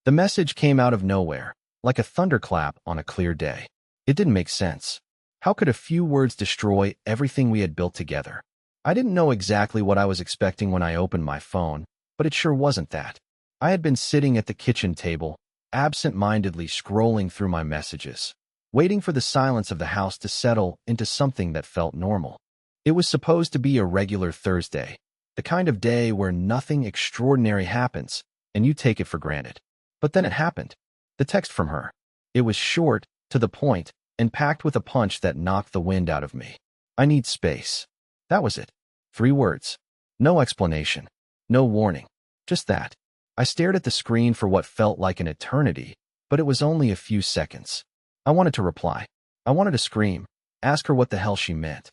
The message came out of nowhere, like a thunderclap on a clear day. It didn't make sense. How could a few words destroy everything we had built together? I didn't know exactly what I was expecting when I opened my phone, but it sure wasn't that. I had been sitting at the kitchen table, absent-mindedly scrolling through my messages, waiting for the silence of the house to settle into something that felt normal. It was supposed to be a regular Thursday, the kind of day where nothing extraordinary happens, and you take it for granted. But then it happened. The text from her. It was short, to the point, and packed with a punch that knocked the wind out of me. I need space. That was it. 3 words. No explanation. No warning. Just that. I stared at the screen for what felt like an eternity, but it was only a few seconds. I wanted to reply. I wanted to scream, ask her what the hell she meant.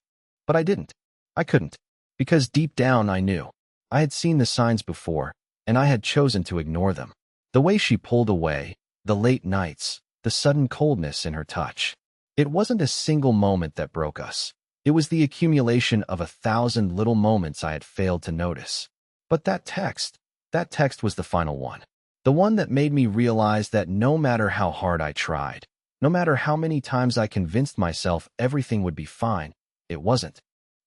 But I didn't. I couldn't. Because deep down I knew. I had seen the signs before, and I had chosen to ignore them. The way she pulled away, the late nights, the sudden coldness in her touch. It wasn't a single moment that broke us. It was the accumulation of 1,000 little moments I had failed to notice. But that text was the final one. The one that made me realize that no matter how hard I tried, no matter how many times I convinced myself everything would be fine, it wasn't.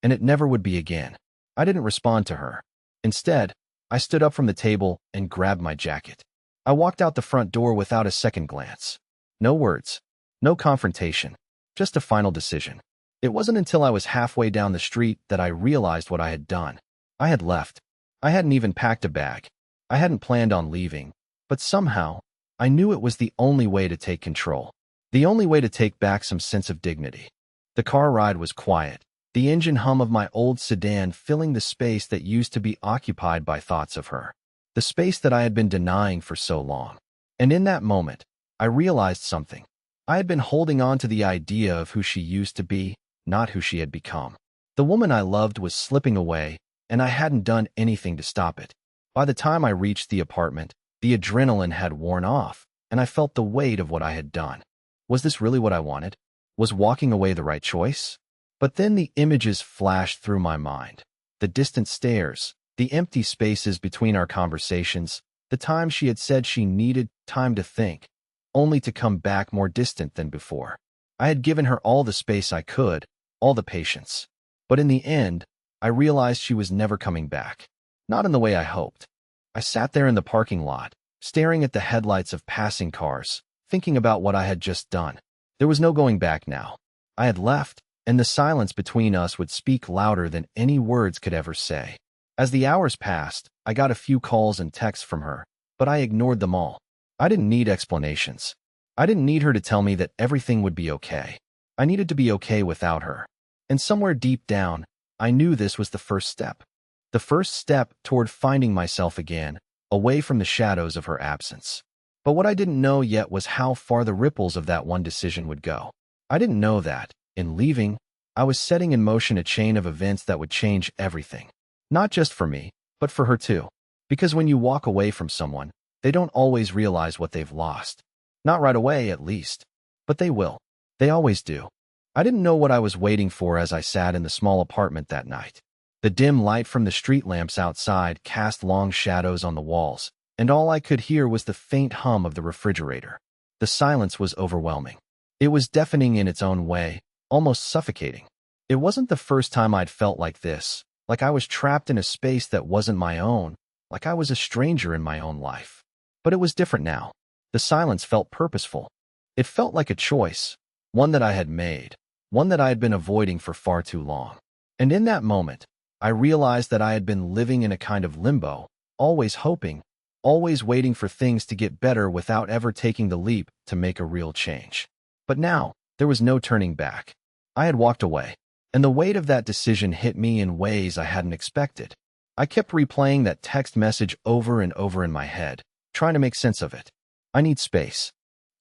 And it never would be again. I didn't respond to her. Instead, I stood up from the table and grabbed my jacket. I walked out the front door without a second glance. No words. No confrontation. Just a final decision. It wasn't until I was halfway down the street that I realized what I had done. I had left. I hadn't even packed a bag. I hadn't planned on leaving. But somehow, I knew it was the only way to take control. The only way to take back some sense of dignity. The car ride was quiet, the engine hum of my old sedan filling the space that used to be occupied by thoughts of her. The space that I had been denying for so long. And in that moment, I realized something. I had been holding on to the idea of who she used to be, not who she had become. The woman I loved was slipping away, and I hadn't done anything to stop it. By the time I reached the apartment, the adrenaline had worn off, and I felt the weight of what I had done. Was this really what I wanted? Was walking away the right choice? But then the images flashed through my mind. The distant stares, the empty spaces between our conversations, the time she had said she needed time to think, only to come back more distant than before. I had given her all the space I could, all the patience. But in the end, I realized she was never coming back. Not in the way I hoped. I sat there in the parking lot, staring at the headlights of passing cars, thinking about what I had just done. There was no going back now. I had left, and the silence between us would speak louder than any words could ever say. As the hours passed, I got a few calls and texts from her, but I ignored them all. I didn't need explanations. I didn't need her to tell me that everything would be okay. I needed to be okay without her. And somewhere deep down, I knew this was the first step. The first step toward finding myself again, away from the shadows of her absence. But what I didn't know yet was how far the ripples of that one decision would go. I didn't know that, in leaving, I was setting in motion a chain of events that would change everything. Not just for me, but for her too. Because when you walk away from someone, they don't always realize what they've lost. Not right away, at least. But they will. They always do. I didn't know what I was waiting for as I sat in the small apartment that night. The dim light from the street lamps outside cast long shadows on the walls, and all I could hear was the faint hum of the refrigerator. The silence was overwhelming. It was deafening in its own way, almost suffocating. It wasn't the first time I'd felt like this, like I was trapped in a space that wasn't my own, like I was a stranger in my own life. But it was different now. The silence felt purposeful. It felt like a choice, one that I had made, one that I had been avoiding for far too long. And in that moment, I realized that I had been living in a kind of limbo, always hoping, always waiting for things to get better without ever taking the leap to make a real change. But now, there was no turning back. I had walked away, and the weight of that decision hit me in ways I hadn't expected. I kept replaying that text message over and over in my head, trying to make sense of it. I need space.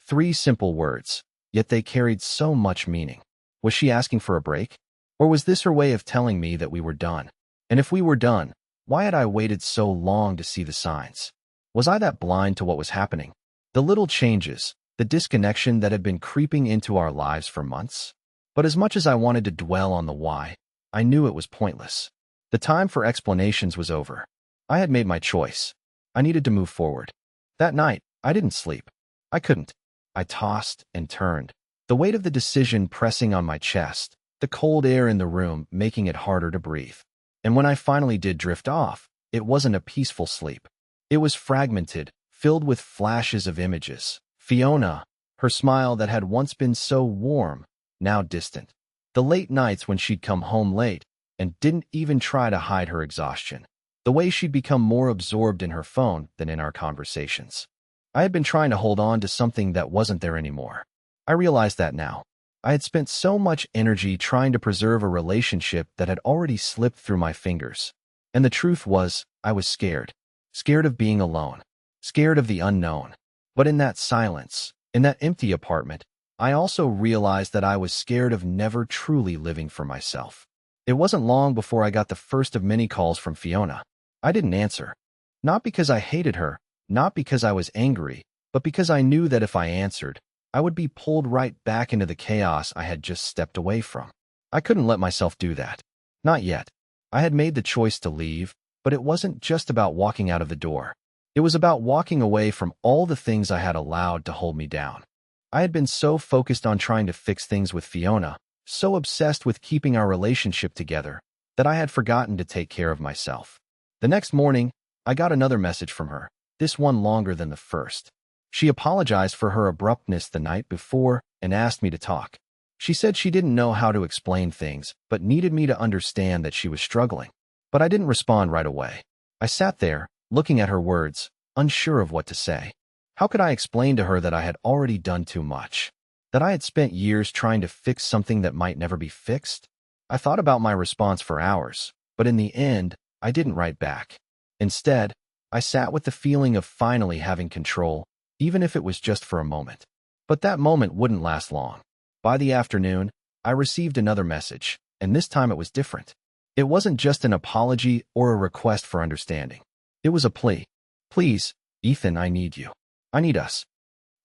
3 simple words, yet they carried so much meaning. Was she asking for a break? Or was this her way of telling me that we were done? And if we were done, why had I waited so long to see the signs? Was I that blind to what was happening? The little changes, the disconnection that had been creeping into our lives for months? But as much as I wanted to dwell on the why, I knew it was pointless. The time for explanations was over. I had made my choice. I needed to move forward. That night, I didn't sleep. I couldn't. I tossed and turned, the weight of the decision pressing on my chest, the cold air in the room making it harder to breathe. And when I finally did drift off, it wasn't a peaceful sleep. It was fragmented, filled with flashes of images. Fiona, her smile that had once been so warm, now distant. The late nights when she'd come home late and didn't even try to hide her exhaustion. The way she'd become more absorbed in her phone than in our conversations. I had been trying to hold on to something that wasn't there anymore. I realized that now. I had spent so much energy trying to preserve a relationship that had already slipped through my fingers. And the truth was, I was scared. Scared of being alone. Scared of the unknown. But in that silence, in that empty apartment, I also realized that I was scared of never truly living for myself. It wasn't long before I got the first of many calls from Fiona. I didn't answer. Not because I hated her, not because I was angry, but because I knew that if I answered, I would be pulled right back into the chaos I had just stepped away from. I couldn't let myself do that. Not yet. I had made the choice to leave, but it wasn't just about walking out of the door. It was about walking away from all the things I had allowed to hold me down. I had been so focused on trying to fix things with Fiona, so obsessed with keeping our relationship together, that I had forgotten to take care of myself. The next morning, I got another message from her, this one longer than the first. She apologized for her abruptness the night before and asked me to talk. She said she didn't know how to explain things, but needed me to understand that she was struggling. But I didn't respond right away. I sat there, looking at her words, unsure of what to say. How could I explain to her that I had already done too much? That I had spent years trying to fix something that might never be fixed? I thought about my response for hours, but in the end, I didn't write back. Instead, I sat with the feeling of finally having control, even if it was just for a moment. But that moment wouldn't last long. By the afternoon, I received another message, and this time it was different. It wasn't just an apology or a request for understanding. It was a plea. Please, Ethan, I need you. I need us.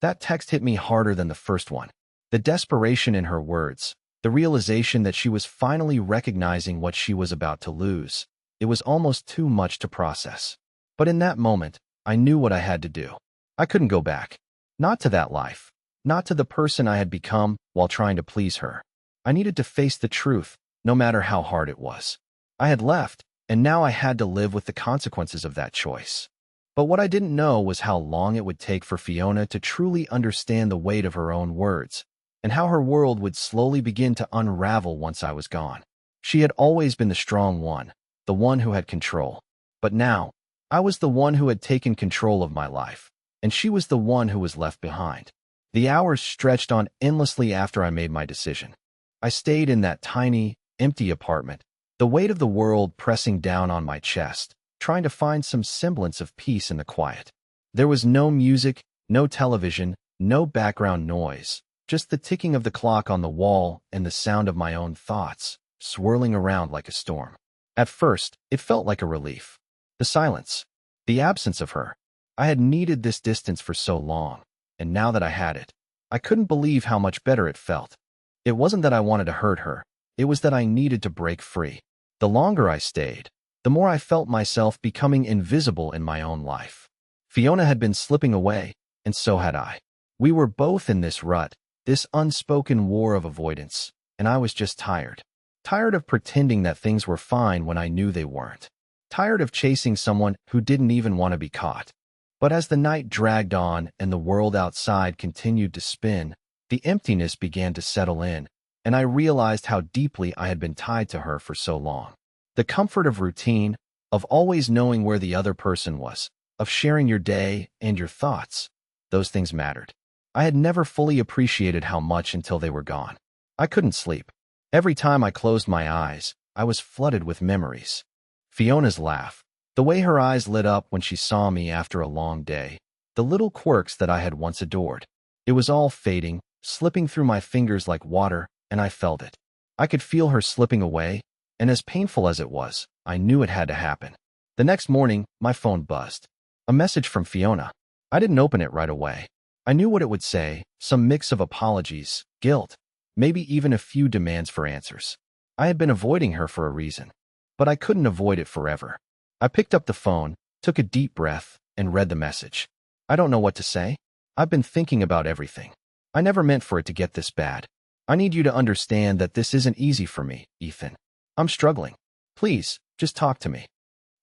That text hit me harder than the first one. The desperation in her words, the realization that she was finally recognizing what she was about to lose. It was almost too much to process. But in that moment, I knew what I had to do. I couldn't go back. Not to that life. Not to the person I had become while trying to please her. I needed to face the truth, no matter how hard it was. I had left, and now I had to live with the consequences of that choice. But what I didn't know was how long it would take for Fiona to truly understand the weight of her own words, and how her world would slowly begin to unravel once I was gone. She had always been the strong one, the one who had control. But now, I was the one who had taken control of my life, and she was the one who was left behind. The hours stretched on endlessly after I made my decision. I stayed in that tiny, empty apartment, the weight of the world pressing down on my chest, trying to find some semblance of peace in the quiet. There was no music, no television, no background noise, just the ticking of the clock on the wall and the sound of my own thoughts, swirling around like a storm. At first, it felt like a relief. The silence, the absence of her. I had needed this distance for so long, and now that I had it, I couldn't believe how much better it felt. It wasn't that I wanted to hurt her, it was that I needed to break free. The longer I stayed, the more I felt myself becoming invisible in my own life. Fiona had been slipping away, and so had I. We were both in this rut, this unspoken war of avoidance, and I was just tired. Tired of pretending that things were fine when I knew they weren't. Tired of chasing someone who didn't even want to be caught. But as the night dragged on and the world outside continued to spin, the emptiness began to settle in, and I realized how deeply I had been tied to her for so long. The comfort of routine, of always knowing where the other person was, of sharing your day and your thoughts, those things mattered. I had never fully appreciated how much until they were gone. I couldn't sleep. Every time I closed my eyes, I was flooded with memories. Fiona's laugh, the way her eyes lit up when she saw me after a long day, the little quirks that I had once adored. It was all fading, slipping through my fingers like water, and I felt it. I could feel her slipping away, and as painful as it was, I knew it had to happen. The next morning, my phone buzzed. A message from Fiona. I didn't open it right away. I knew what it would say, some mix of apologies, guilt, maybe even a few demands for answers. I had been avoiding her for a reason, but I couldn't avoid it forever. I picked up the phone, took a deep breath, and read the message. I don't know what to say. I've been thinking about everything. I never meant for it to get this bad. I need you to understand that this isn't easy for me, Ethan. I'm struggling. Please, just talk to me.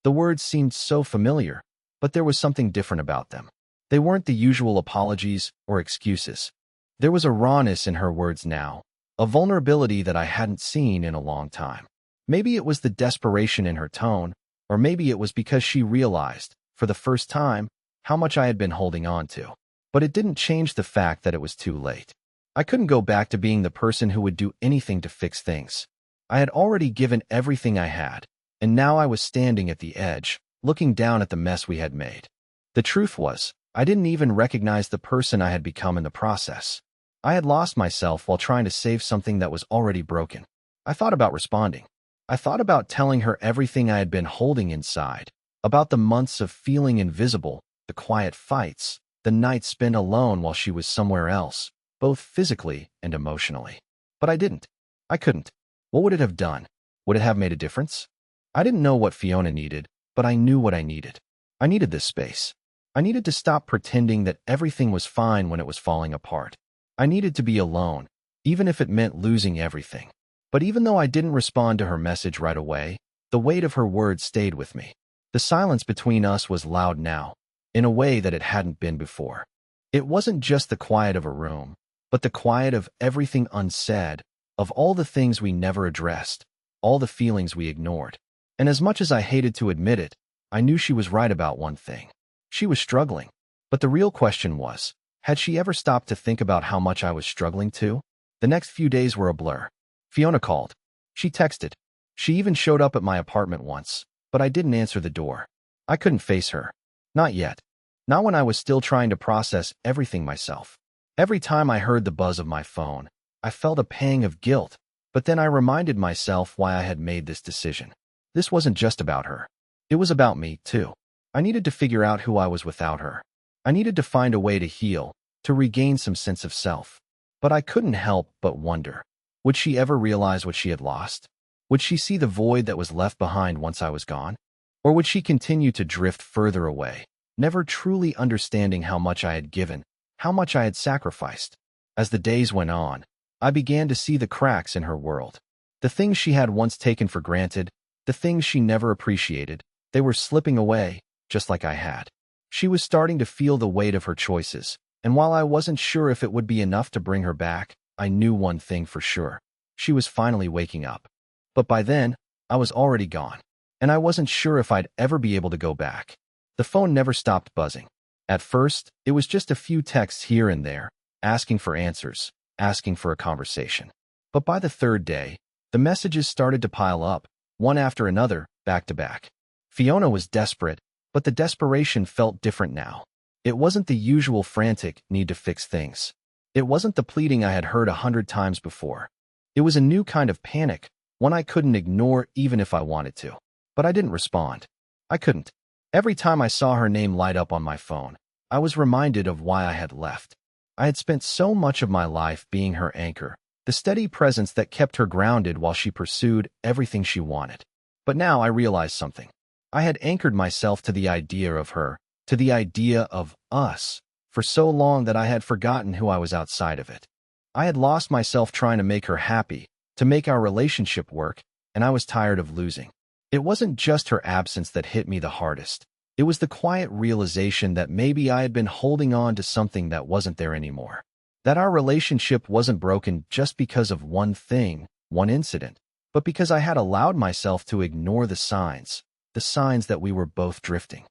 The words seemed so familiar, but there was something different about them. They weren't the usual apologies or excuses. There was a rawness in her words now, a vulnerability that I hadn't seen in a long time. Maybe it was the desperation in her tone, or maybe it was because she realized, for the first time, how much I had been holding on to. But it didn't change the fact that it was too late. I couldn't go back to being the person who would do anything to fix things. I had already given everything I had, and now I was standing at the edge, looking down at the mess we had made. The truth was, I didn't even recognize the person I had become in the process. I had lost myself while trying to save something that was already broken. I thought about responding. I thought about telling her everything I had been holding inside, about the months of feeling invisible, the quiet fights, the nights spent alone while she was somewhere else, both physically and emotionally. But I didn't. I couldn't. What would it have done? Would it have made a difference? I didn't know what Fiona needed, but I knew what I needed. I needed this space. I needed to stop pretending that everything was fine when it was falling apart. I needed to be alone, even if it meant losing everything. But even though I didn't respond to her message right away, the weight of her words stayed with me. The silence between us was loud now, in a way that it hadn't been before. It wasn't just the quiet of a room, but the quiet of everything unsaid, of all the things we never addressed, all the feelings we ignored. And as much as I hated to admit it, I knew she was right about one thing. She was struggling. But the real question was, had she ever stopped to think about how much I was struggling too? The next few days were a blur. Fiona called. She texted. She even showed up at my apartment once, but I didn't answer the door. I couldn't face her. Not yet. Not when I was still trying to process everything myself. Every time I heard the buzz of my phone, I felt a pang of guilt, but then I reminded myself why I had made this decision. This wasn't just about her. It was about me, too. I needed to figure out who I was without her. I needed to find a way to heal, to regain some sense of self. But I couldn't help but wonder, would she ever realize what she had lost? Would she see the void that was left behind once I was gone? Or would she continue to drift further away, never truly understanding how much I had given, how much I had sacrificed? As the days went on, I began to see the cracks in her world. The things she had once taken for granted, the things she never appreciated, they were slipping away, just like I had. She was starting to feel the weight of her choices, and while I wasn't sure if it would be enough to bring her back, I knew one thing for sure. She was finally waking up. But by then, I was already gone, and I wasn't sure if I'd ever be able to go back. The phone never stopped buzzing. At first, it was just a few texts here and there, asking for answers, asking for a conversation. But by the third day, the messages started to pile up, one after another, back to back. Fiona was desperate, but the desperation felt different now. It wasn't the usual frantic need to fix things. It wasn't the pleading I had heard 100 times before. It was a new kind of panic, one I couldn't ignore even if I wanted to. But I didn't respond. I couldn't. Every time I saw her name light up on my phone, I was reminded of why I had left. I had spent so much of my life being her anchor, the steady presence that kept her grounded while she pursued everything she wanted. But now I realized something. I had anchored myself to the idea of her, to the idea of us, for so long that I had forgotten who I was outside of it. I had lost myself trying to make her happy, to make our relationship work, and I was tired of losing. It wasn't just her absence that hit me the hardest. It was the quiet realization that maybe I had been holding on to something that wasn't there anymore. That our relationship wasn't broken just because of one thing, one incident, but because I had allowed myself to ignore the signs that we were both drifting.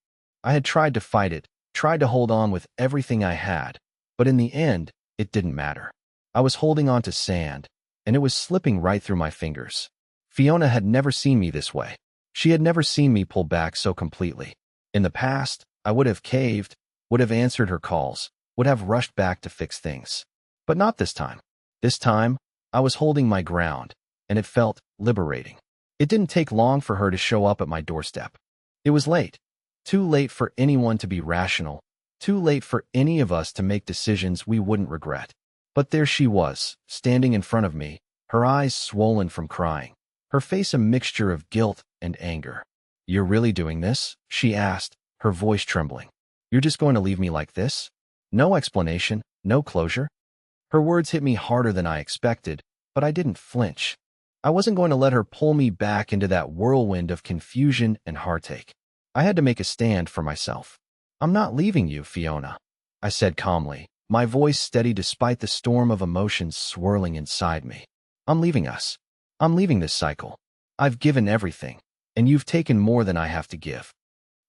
I had tried to fight it, tried to hold on with everything I had, but in the end, it didn't matter. I was holding on to sand, and it was slipping right through my fingers. Fiona had never seen me this way. She had never seen me pull back so completely. In the past, I would have caved, would have answered her calls, would have rushed back to fix things. But not this time. This time, I was holding my ground, and it felt liberating. It didn't take long for her to show up at my doorstep. It was late. Too late for anyone to be rational, too late for any of us to make decisions we wouldn't regret. But there she was, standing in front of me, her eyes swollen from crying, her face a mixture of guilt and anger. "You're really doing this?" she asked, her voice trembling. You're just going to leave me like this? No explanation, no closure? Her words hit me harder than I expected, but I didn't flinch. I wasn't going to let her pull me back into that whirlwind of confusion and heartache. I had to make a stand for myself. I'm not leaving you, Fiona, I said calmly, my voice steady despite the storm of emotions swirling inside me. I'm leaving us. I'm leaving this cycle. I've given everything, and you've taken more than I have to give.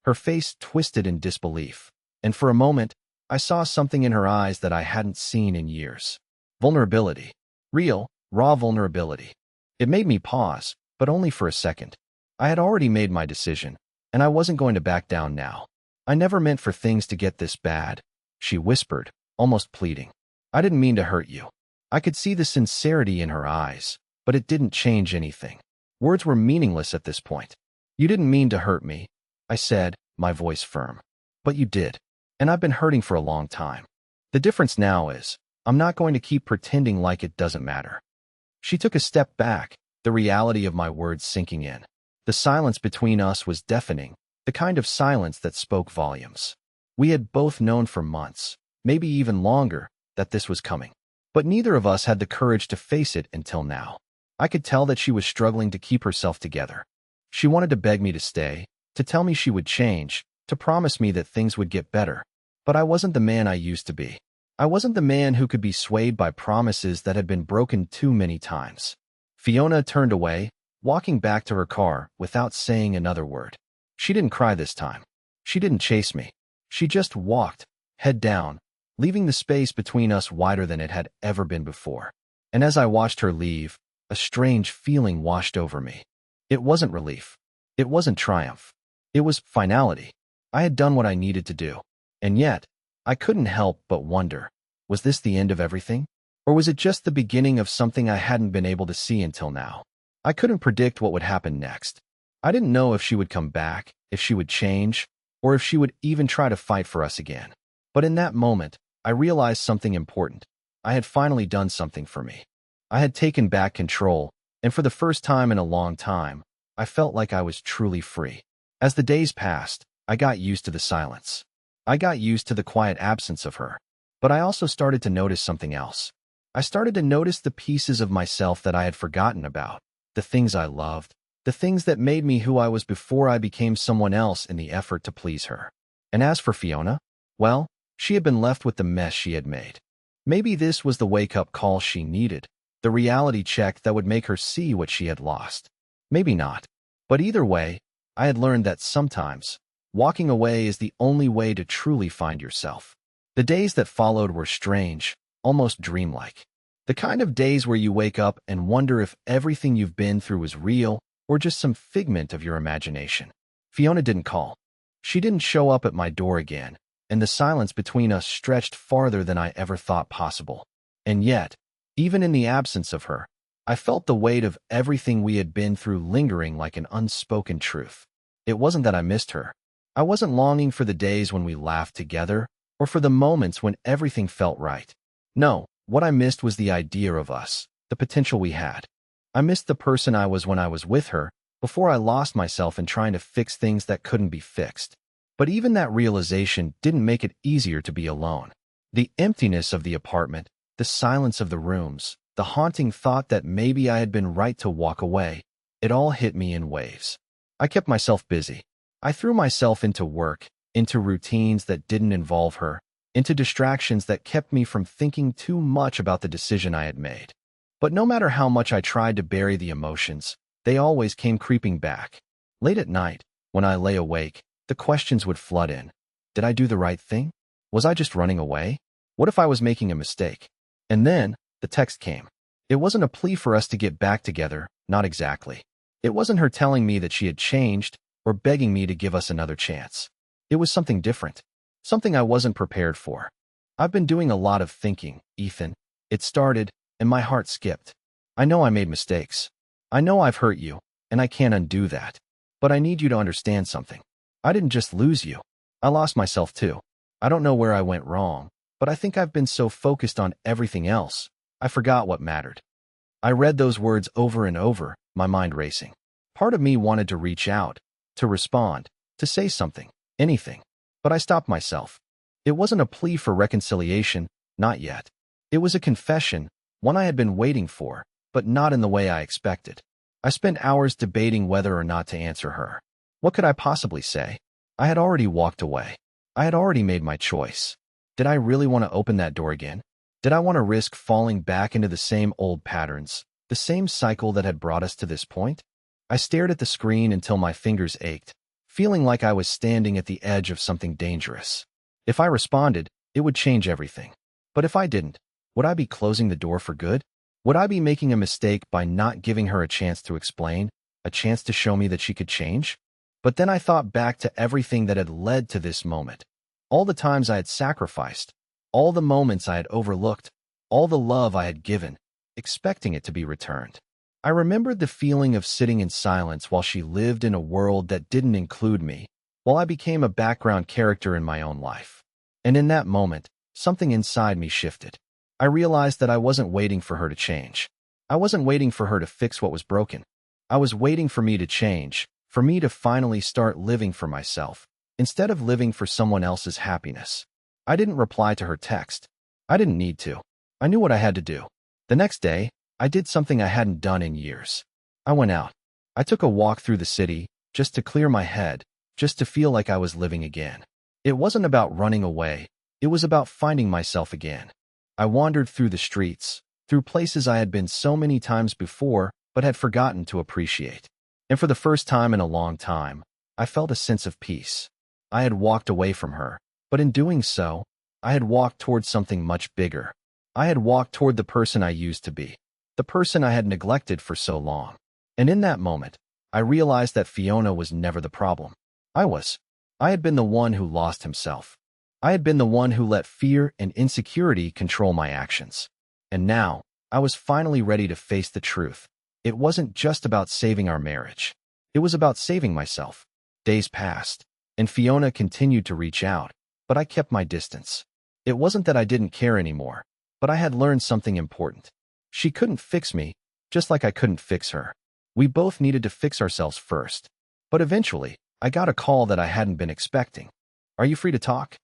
Her face twisted in disbelief, and for a moment, I saw something in her eyes that I hadn't seen in years. Vulnerability. Real, raw vulnerability. It made me pause, but only for a second. I had already made my decision, and I wasn't going to back down now. I never meant for things to get this bad, she whispered, almost pleading. I didn't mean to hurt you. I could see the sincerity in her eyes, but it didn't change anything. Words were meaningless at this point. You didn't mean to hurt me, I said, my voice firm. But you did, and I've been hurting for a long time. The difference now is, I'm not going to keep pretending like it doesn't matter. She took a step back, the reality of my words sinking in. The silence between us was deafening, the kind of silence that spoke volumes. We had both known for months, maybe even longer, that this was coming. But neither of us had the courage to face it until now. I could tell that she was struggling to keep herself together. She wanted to beg me to stay, to tell me she would change, to promise me that things would get better. But I wasn't the man I used to be. I wasn't the man who could be swayed by promises that had been broken too many times. Fiona turned away, walking back to her car without saying another word. She didn't cry this time. She didn't chase me. She just walked, head down, leaving the space between us wider than it had ever been before. And as I watched her leave, a strange feeling washed over me. It wasn't relief. It wasn't triumph. It was finality. I had done what I needed to do. And yet, I couldn't help but wonder, was this the end of everything? Or was it just the beginning of something I hadn't been able to see until now? I couldn't predict what would happen next. I didn't know if she would come back, if she would change, or if she would even try to fight for us again. But in that moment, I realized something important. I had finally done something for me. I had taken back control, and for the first time in a long time, I felt like I was truly free. As the days passed, I got used to the silence. I got used to the quiet absence of her. But I also started to notice something else. I started to notice the pieces of myself that I had forgotten about, the things I loved, the things that made me who I was before I became someone else in the effort to please her. And as for Fiona, well, she had been left with the mess she had made. Maybe this was the wake-up call she needed, the reality check that would make her see what she had lost. Maybe not. But either way, I had learned that sometimes, walking away is the only way to truly find yourself. The days that followed were strange, almost dreamlike. The kind of days where you wake up and wonder if everything you've been through is real or just some figment of your imagination. Fiona didn't call. She didn't show up at my door again, and the silence between us stretched farther than I ever thought possible. And yet, even in the absence of her, I felt the weight of everything we had been through lingering like an unspoken truth. It wasn't that I missed her. I wasn't longing for the days when we laughed together, or for the moments when everything felt right. No, what I missed was the idea of us, the potential we had. I missed the person I was when I was with her, before I lost myself in trying to fix things that couldn't be fixed. But even that realization didn't make it easier to be alone. The emptiness of the apartment, the silence of the rooms, the haunting thought that maybe I had been right to walk away, it all hit me in waves. I kept myself busy. I threw myself into work, into routines that didn't involve her, into distractions that kept me from thinking too much about the decision I had made. But no matter how much I tried to bury the emotions, they always came creeping back. Late at night, when I lay awake, the questions would flood in. Did I do the right thing? Was I just running away? What if I was making a mistake? And then, the text came. It wasn't a plea for us to get back together, not exactly. It wasn't her telling me that she had changed, or begging me to give us another chance. It was something different, something I wasn't prepared for. I've been doing a lot of thinking, Ethan. It started, and my heart skipped. I know I made mistakes. I know I've hurt you, and I can't undo that. But I need you to understand something. I didn't just lose you. I lost myself too. I don't know where I went wrong, but I think I've been so focused on everything else, I forgot what mattered. I read those words over and over, my mind racing. Part of me wanted to reach out, to respond, to say something, anything. But I stopped myself. It wasn't a plea for reconciliation, not yet. It was a confession, one I had been waiting for, but not in the way I expected. I spent hours debating whether or not to answer her. What could I possibly say? I had already walked away. I had already made my choice. Did I really want to open that door again? Did I want to risk falling back into the same old patterns, the same cycle that had brought us to this point? I stared at the screen until my fingers ached, feeling like I was standing at the edge of something dangerous. If I responded, it would change everything. But if I didn't, would I be closing the door for good? Would I be making a mistake by not giving her a chance to explain, a chance to show me that she could change? But then I thought back to everything that had led to this moment. All the times I had sacrificed, all the moments I had overlooked, all the love I had given, expecting it to be returned. I remembered the feeling of sitting in silence while she lived in a world that didn't include me, while I became a background character in my own life. And in that moment, something inside me shifted. I realized that I wasn't waiting for her to change. I wasn't waiting for her to fix what was broken. I was waiting for me to change, for me to finally start living for myself, instead of living for someone else's happiness. I didn't reply to her text. I didn't need to. I knew what I had to do. The next day, I did something I hadn't done in years. I went out. I took a walk through the city, just to clear my head, just to feel like I was living again. It wasn't about running away. It was about finding myself again. I wandered through the streets, through places I had been so many times before, but had forgotten to appreciate. And for the first time in a long time, I felt a sense of peace. I had walked away from her, but in doing so, I had walked toward something much bigger. I had walked toward the person I used to be, the person I had neglected for so long. And in that moment, I realized that Fiona was never the problem. I was. I had been the one who lost himself. I had been the one who let fear and insecurity control my actions. And now, I was finally ready to face the truth. It wasn't just about saving our marriage. It was about saving myself. Days passed, and Fiona continued to reach out, but I kept my distance. It wasn't that I didn't care anymore, but I had learned something important. She couldn't fix me, just like I couldn't fix her. We both needed to fix ourselves first. But eventually, I got a call that I hadn't been expecting. "Are you free to talk?"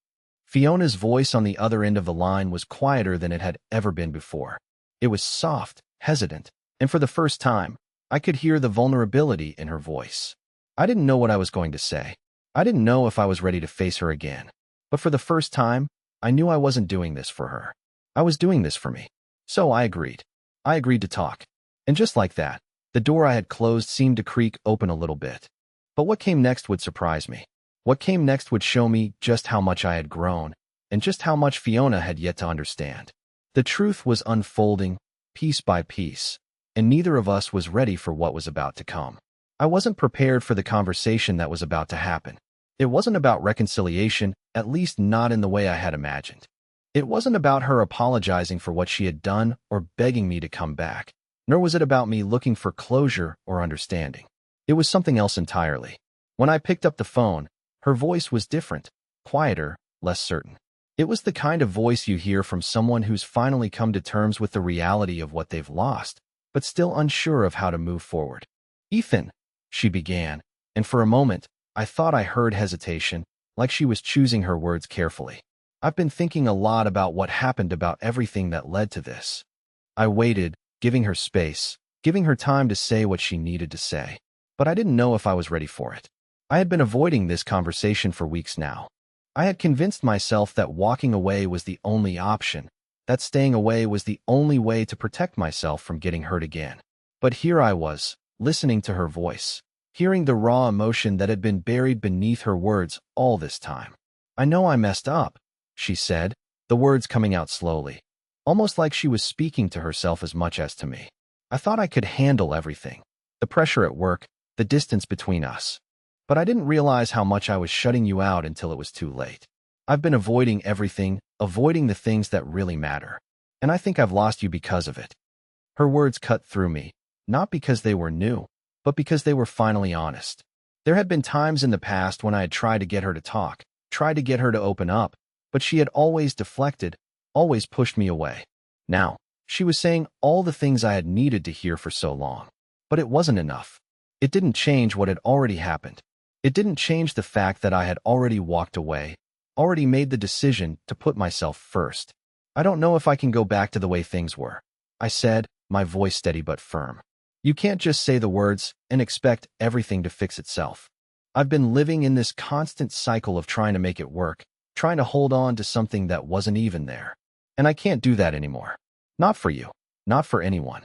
Fiona's voice on the other end of the line was quieter than it had ever been before. It was soft, hesitant, and for the first time, I could hear the vulnerability in her voice. I didn't know what I was going to say. I didn't know if I was ready to face her again. But for the first time, I knew I wasn't doing this for her. I was doing this for me. So I agreed. I agreed to talk. And just like that, the door I had closed seemed to creak open a little bit. But what came next would surprise me. What came next would show me just how much I had grown, and just how much Fiona had yet to understand. The truth was unfolding, piece by piece, and neither of us was ready for what was about to come. I wasn't prepared for the conversation that was about to happen. It wasn't about reconciliation, at least not in the way I had imagined. It wasn't about her apologizing for what she had done or begging me to come back, nor was it about me looking for closure or understanding. It was something else entirely. When I picked up the phone, her voice was different, quieter, less certain. It was the kind of voice you hear from someone who's finally come to terms with the reality of what they've lost, but still unsure of how to move forward. "Ethan," she began, and for a moment, I thought I heard hesitation, like she was choosing her words carefully. "I've been thinking a lot about what happened, about everything that led to this." I waited, giving her space, giving her time to say what she needed to say. But I didn't know if I was ready for it. I had been avoiding this conversation for weeks now. I had convinced myself that walking away was the only option, that staying away was the only way to protect myself from getting hurt again. But here I was, listening to her voice, hearing the raw emotion that had been buried beneath her words all this time. "I know I messed up," she said, the words coming out slowly, almost like she was speaking to herself as much as to me. "I thought I could handle everything, the pressure at work, the distance between us. But I didn't realize how much I was shutting you out until it was too late. I've been avoiding everything, avoiding the things that really matter. And I think I've lost you because of it." Her words cut through me, not because they were new, but because they were finally honest. There had been times in the past when I had tried to get her to talk, tried to get her to open up, but she had always deflected, always pushed me away. Now, she was saying all the things I had needed to hear for so long. But it wasn't enough. It didn't change what had already happened. It didn't change the fact that I had already walked away, already made the decision to put myself first. I don't know if I can go back to the way things were, I said, my voice steady but firm. You can't just say the words and expect everything to fix itself. I've been living in this constant cycle of trying to make it work, trying to hold on to something that wasn't even there. And I can't do that anymore. Not for you. Not for anyone.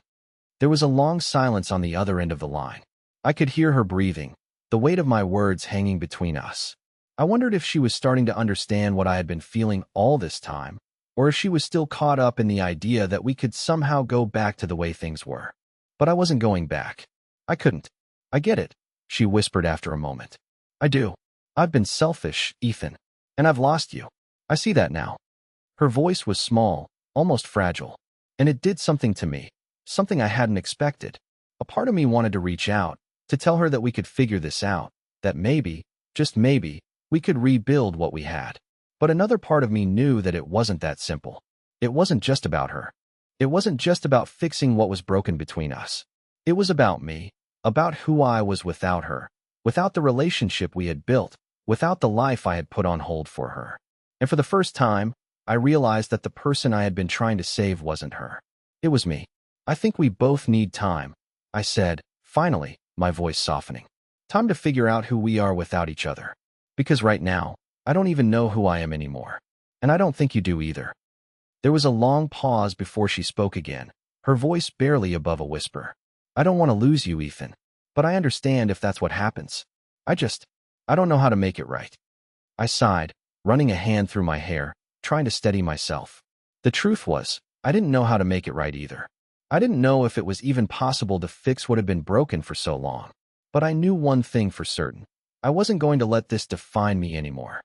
There was a long silence on the other end of the line. I could hear her breathing, the weight of my words hanging between us. I wondered if she was starting to understand what I had been feeling all this time, or if she was still caught up in the idea that we could somehow go back to the way things were. But I wasn't going back. I couldn't. I get it, she whispered after a moment. I do. I've been selfish, Ethan. And I've lost you. I see that now. Her voice was small, almost fragile. And it did something to me, something I hadn't expected. A part of me wanted to reach out, to tell her that we could figure this out, that maybe, just maybe, we could rebuild what we had. But another part of me knew that it wasn't that simple. It wasn't just about her. It wasn't just about fixing what was broken between us. It was about me, about who I was without her, without the relationship we had built, without the life I had put on hold for her. And for the first time, I realized that the person I had been trying to save wasn't her. It was me. I think we both need time, I said, finally, my voice softening. Time to figure out who we are without each other. Because right now, I don't even know who I am anymore. And I don't think you do either. There was a long pause before she spoke again, her voice barely above a whisper. I don't want to lose you, Ethan. But I understand if that's what happens. I don't know how to make it right. I sighed, running a hand through my hair, trying to steady myself. The truth was, I didn't know how to make it right either. I didn't know if it was even possible to fix what had been broken for so long. But I knew one thing for certain. I wasn't going to let this define me anymore.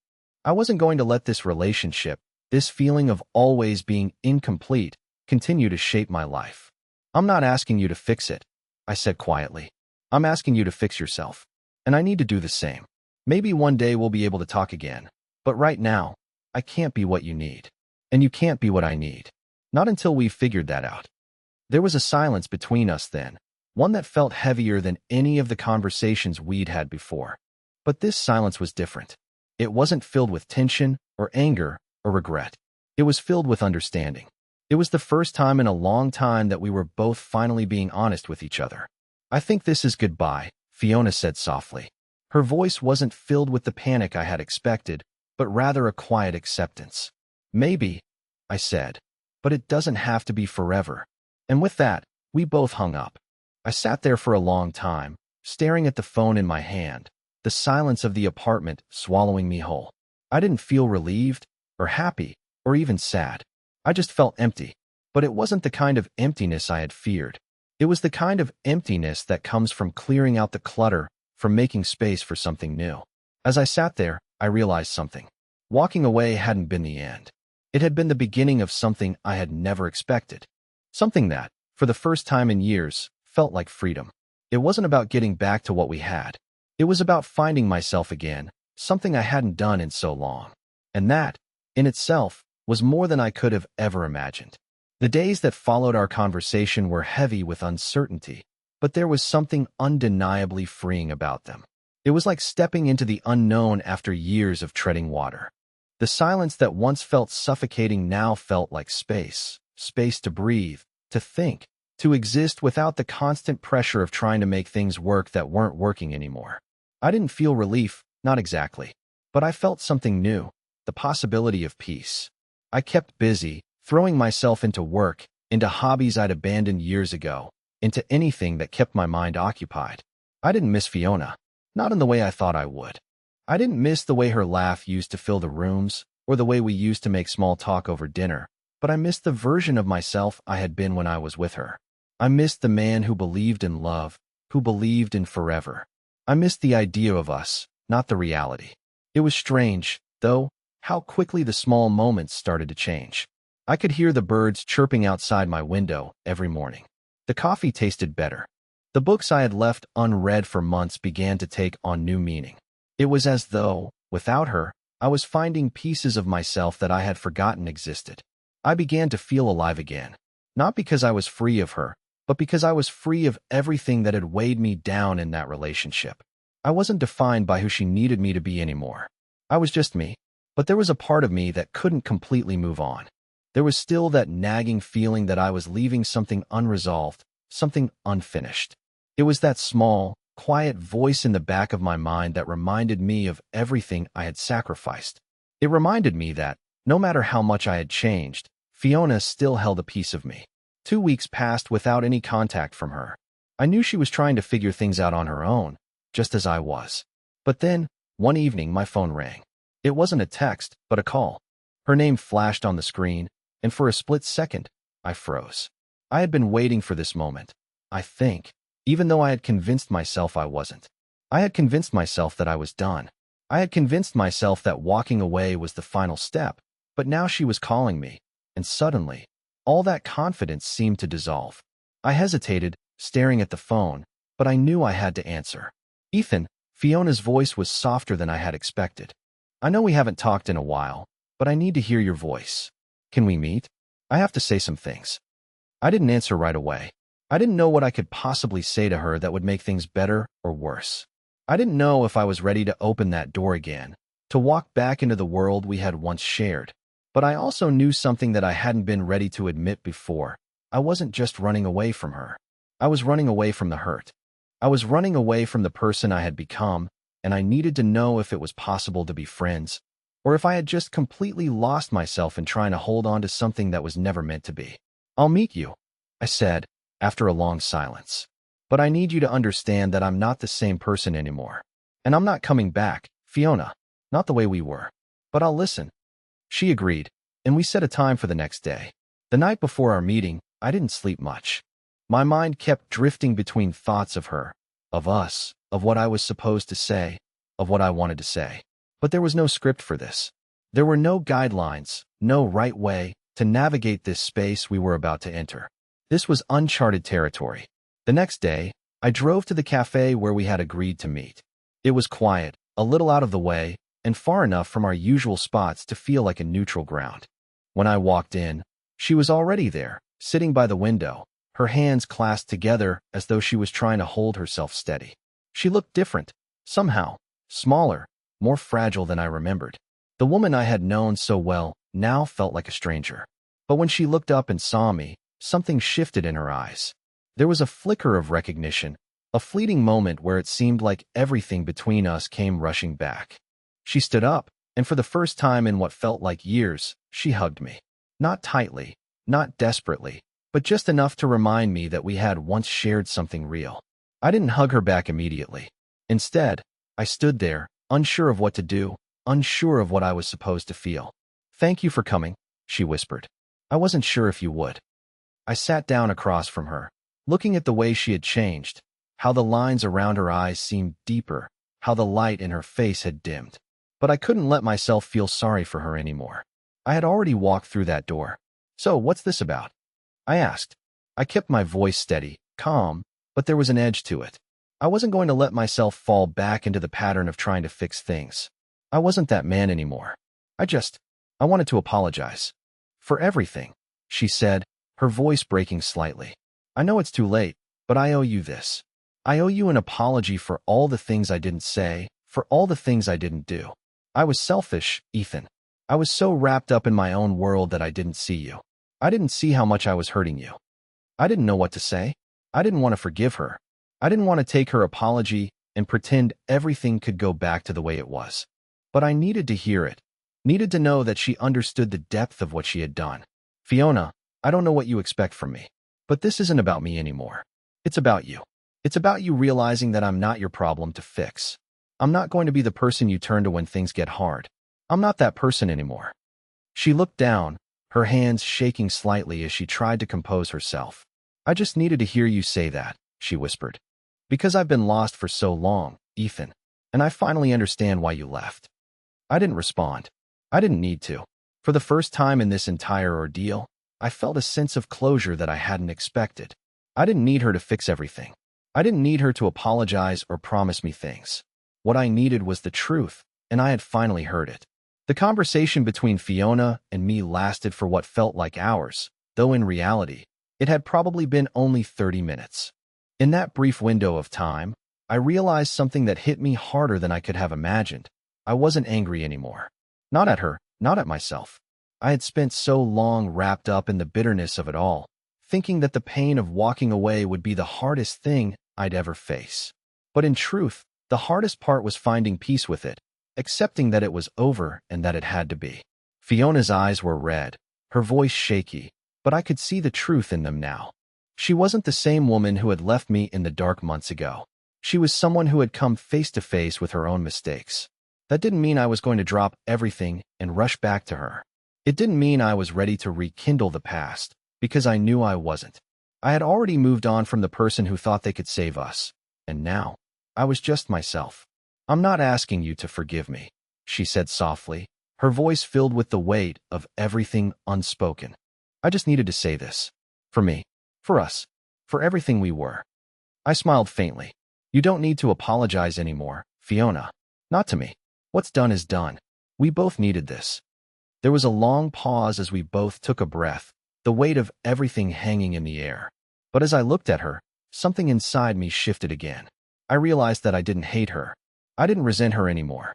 I wasn't going to let this relationship, this feeling of always being incomplete, continue to shape my life. I'm not asking you to fix it, I said quietly. I'm asking you to fix yourself. And I need to do the same. Maybe one day we'll be able to talk again. But right now, I can't be what you need. And you can't be what I need. Not until we've figured that out. There was a silence between us then, one that felt heavier than any of the conversations we'd had before. But this silence was different. It wasn't filled with tension, or anger, or regret. It was filled with understanding. It was the first time in a long time that we were both finally being honest with each other. I think this is goodbye, Fiona said softly. Her voice wasn't filled with the panic I had expected, but rather a quiet acceptance. Maybe, I said, but it doesn't have to be forever. And with that, we both hung up. I sat there for a long time, staring at the phone in my hand, the silence of the apartment swallowing me whole. I didn't feel relieved, or happy, or even sad. I just felt empty. But it wasn't the kind of emptiness I had feared. It was the kind of emptiness that comes from clearing out the clutter, from making space for something new. As I sat there, I realized something. Walking away hadn't been the end. It had been the beginning of something I had never expected. Something that, for the first time in years, felt like freedom. It wasn't about getting back to what we had. It was about finding myself again, something I hadn't done in so long. And that, in itself, was more than I could have ever imagined. The days that followed our conversation were heavy with uncertainty, but there was something undeniably freeing about them. It was like stepping into the unknown after years of treading water. The silence that once felt suffocating now felt like space to breathe, to think, to exist without the constant pressure of trying to make things work that weren't working anymore. I didn't feel relief, not exactly, but I felt something new, the possibility of peace. I kept busy, throwing myself into work, into hobbies I'd abandoned years ago, into anything that kept my mind occupied. I didn't miss Fiona, not in the way I thought I would. I didn't miss the way her laugh used to fill the rooms, or the way we used to make small talk over dinner, but I missed the version of myself I had been when I was with her. I missed the man who believed in love, who believed in forever. I missed the idea of us, not the reality. It was strange, though, how quickly the small moments started to change. I could hear the birds chirping outside my window every morning. The coffee tasted better. The books I had left unread for months began to take on new meaning. It was as though, without her, I was finding pieces of myself that I had forgotten existed. I began to feel alive again, not because I was free of her, but because I was free of everything that had weighed me down in that relationship. I wasn't defined by who she needed me to be anymore. I was just me. But there was a part of me that couldn't completely move on. There was still that nagging feeling that I was leaving something unresolved, something unfinished. It was that small, quiet voice in the back of my mind that reminded me of everything I had sacrificed. It reminded me that, no matter how much I had changed, Fiona still held a piece of me. 2 weeks passed without any contact from her. I knew she was trying to figure things out on her own, just as I was. But then, one evening, my phone rang. It wasn't a text, but a call. Her name flashed on the screen, and for a split second, I froze. I had been waiting for this moment, I think, even though I had convinced myself I wasn't. I had convinced myself that I was done. I had convinced myself that walking away was the final step, but now she was calling me, and suddenly, all that confidence seemed to dissolve. I hesitated, staring at the phone, but I knew I had to answer. "Ethan," Fiona's voice was softer than I had expected. "I know we haven't talked in a while, but I need to hear your voice. Can we meet? I have to say some things." I didn't answer right away. I didn't know what I could possibly say to her that would make things better or worse. I didn't know if I was ready to open that door again, to walk back into the world we had once shared. But I also knew something that I hadn't been ready to admit before. I wasn't just running away from her. I was running away from the hurt. I was running away from the person I had become, and I needed to know if it was possible to be friends, or if I had just completely lost myself in trying to hold on to something that was never meant to be. "I'll meet you," I said, after a long silence. "But I need you to understand that I'm not the same person anymore. And I'm not coming back, Fiona, not the way we were. But I'll listen." She agreed, and we set a time for the next day. The night before our meeting, I didn't sleep much. My mind kept drifting between thoughts of her, of us, of what I was supposed to say, of what I wanted to say. But there was no script for this. There were no guidelines, no right way to navigate this space we were about to enter. This was uncharted territory. The next day, I drove to the cafe where we had agreed to meet. It was quiet, a little out of the way, and far enough from our usual spots to feel like a neutral ground. When I walked in, she was already there, sitting by the window, her hands clasped together as though she was trying to hold herself steady. She looked different, somehow, smaller, more fragile than I remembered. The woman I had known so well now felt like a stranger. But when she looked up and saw me, something shifted in her eyes. There was a flicker of recognition, a fleeting moment where it seemed like everything between us came rushing back. She stood up, and for the first time in what felt like years, she hugged me. Not tightly, not desperately, but just enough to remind me that we had once shared something real. I didn't hug her back immediately. Instead, I stood there, unsure of what to do, unsure of what I was supposed to feel. "Thank you for coming," she whispered. "I wasn't sure if you would." I sat down across from her, looking at the way she had changed, how the lines around her eyes seemed deeper, how the light in her face had dimmed. But I couldn't let myself feel sorry for her anymore. I had already walked through that door. "So, what's this about?" I asked. I kept my voice steady, calm, but there was an edge to it. I wasn't going to let myself fall back into the pattern of trying to fix things. I wasn't that man anymore. I wanted to apologize. "For everything," she said, her voice breaking slightly. "I know it's too late, but I owe you this. I owe you an apology for all the things I didn't say, for all the things I didn't do. I was selfish, Ethan. I was so wrapped up in my own world that I didn't see you. I didn't see how much I was hurting you. I didn't know what to say. I didn't want to forgive her. I didn't want to take her apology and pretend everything could go back to the way it was. But I needed to hear it, needed to know that she understood the depth of what she had done. Fiona, I don't know what you expect from me, but this isn't about me anymore. It's about you. It's about you realizing that I'm not your problem to fix. I'm not going to be the person you turn to when things get hard. I'm not that person anymore." She looked down, her hands shaking slightly as she tried to compose herself. "I just needed to hear you say that," she whispered. "Because I've been lost for so long, Ethan, and I finally understand why you left." I didn't respond. I didn't need to. For the first time in this entire ordeal, I felt a sense of closure that I hadn't expected. I didn't need her to fix everything. I didn't need her to apologize or promise me things. What I needed was the truth, and I had finally heard it. The conversation between Fiona and me lasted for what felt like hours, though in reality, it had probably been only 30 minutes. In that brief window of time, I realized something that hit me harder than I could have imagined. I wasn't angry anymore. Not at her, not at myself. I had spent so long wrapped up in the bitterness of it all, thinking that the pain of walking away would be the hardest thing I'd ever face. But in truth, the hardest part was finding peace with it, accepting that it was over and that it had to be. Fiona's eyes were red, her voice shaky, but I could see the truth in them now. She wasn't the same woman who had left me in the dark months ago. She was someone who had come face to face with her own mistakes. That didn't mean I was going to drop everything and rush back to her. It didn't mean I was ready to rekindle the past, because I knew I wasn't. I had already moved on from the person who thought they could save us, and now, I was just myself. "I'm not asking you to forgive me," she said softly, her voice filled with the weight of everything unspoken. "I just needed to say this. For me. For us. For everything we were." I smiled faintly. "You don't need to apologize anymore, Fiona. Not to me. What's done is done. We both needed this." There was a long pause as we both took a breath, the weight of everything hanging in the air. But as I looked at her, something inside me shifted again. I realized that I didn't hate her. I didn't resent her anymore.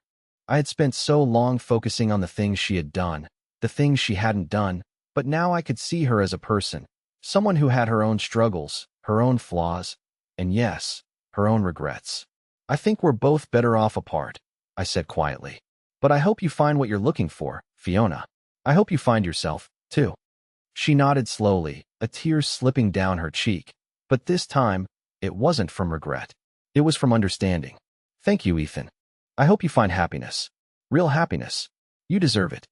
I had spent so long focusing on the things she had done, the things she hadn't done, but now I could see her as a person, someone who had her own struggles, her own flaws, and yes, her own regrets. "I think we're both better off apart," I said quietly. "But I hope you find what you're looking for, Fiona. I hope you find yourself, too." She nodded slowly, a tear slipping down her cheek. But this time, it wasn't from regret. It was from understanding. "Thank you, Ethan. I hope you find happiness. Real happiness. You deserve it."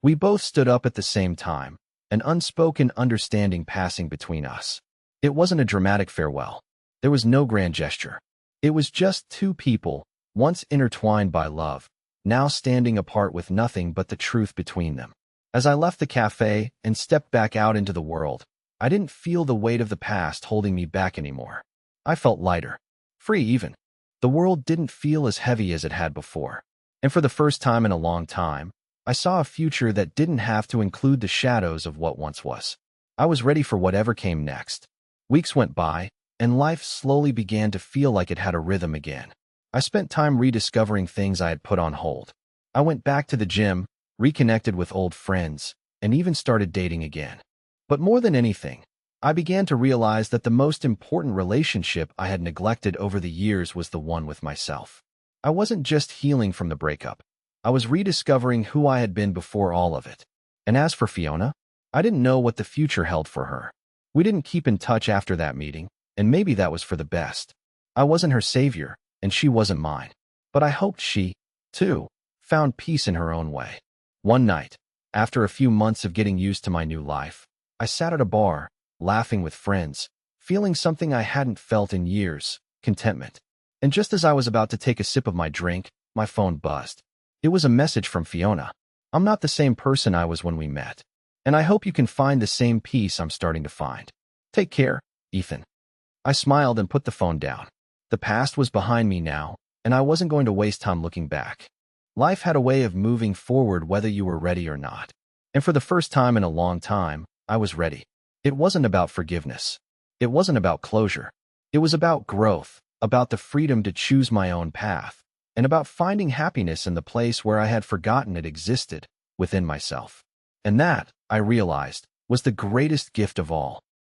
We both stood up at the same time, an unspoken understanding passing between us. It wasn't a dramatic farewell. There was no grand gesture. It was just two people, once intertwined by love, now standing apart with nothing but the truth between them. As I left the cafe and stepped back out into the world, I didn't feel the weight of the past holding me back anymore. I felt lighter. Free even. The world didn't feel as heavy as it had before. And for the first time in a long time, I saw a future that didn't have to include the shadows of what once was. I was ready for whatever came next. Weeks went by, and life slowly began to feel like it had a rhythm again. I spent time rediscovering things I had put on hold. I went back to the gym, reconnected with old friends, and even started dating again. But more than anything, I began to realize that the most important relationship I had neglected over the years was the one with myself. I wasn't just healing from the breakup. I was rediscovering who I had been before all of it. And as for Fiona, I didn't know what the future held for her. We didn't keep in touch after that meeting, and maybe that was for the best. I wasn't her savior, and she wasn't mine. But I hoped she, too, found peace in her own way. One night, after a few months of getting used to my new life, I sat at a bar, laughing with friends, feeling something I hadn't felt in years, contentment. And just as I was about to take a sip of my drink, my phone buzzed. It was a message from Fiona. "I'm not the same person I was when we met. And I hope you can find the same peace I'm starting to find. Take care, Ethan." I smiled and put the phone down. The past was behind me now, and I wasn't going to waste time looking back. Life had a way of moving forward whether you were ready or not. And for the first time in a long time, I was ready. It wasn't about forgiveness. It wasn't about closure. It was about growth, about the freedom to choose my own path, and about finding happiness in the place where I had forgotten it existed, within myself. And that, I realized, was the greatest gift of all.